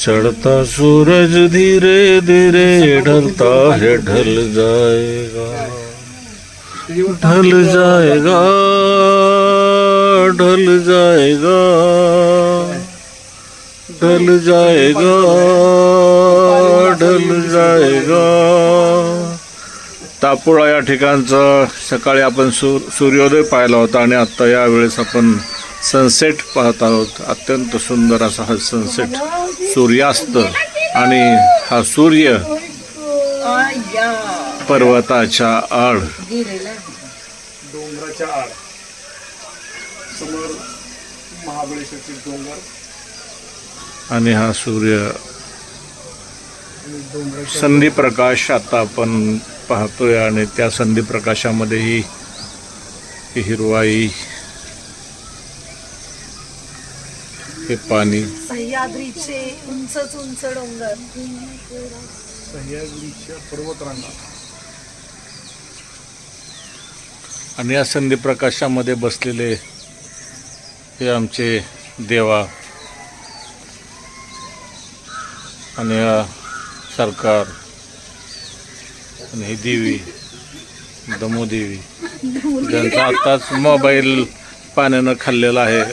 चढ़ता सूरज धीरे धीरे ढलता है, ढल जाएगा, ढल जाएगा, ढल जाएगा, ढल जाएगा, ढल जाएगा. तापोळा या ठिकाणचं सकाळी आपण सूर्योदय पाहिला होता आणि आत्ता यावेळेस आपण सनसेट पाहत आहोत. अत्यंत सुंदर असा हा सनसेट, सूर्यास्त आणि हा सूर्य पर्वताच्या आड, डोंगराच्या आड समोर महाबळेश्वरचे डोंगर आणि हा सूर्य संधी प्रकाश आता आपण पाहतोय आणि त्या संधी प्रकाशामध्ये ही हिरवाई, हे पाणी, सह्याद्रीचे उंच उंच डोंगर, सह्याद्रीच्या पर्वतरांगा आणि या संधी प्रकाशामध्ये बसलेले हे आमचे देवा आणि सरकार आणि ही देवी दमोदेवी, ज्यांचा आत्ताच मोबाईल पाण्यानं खाल्लेला आहे.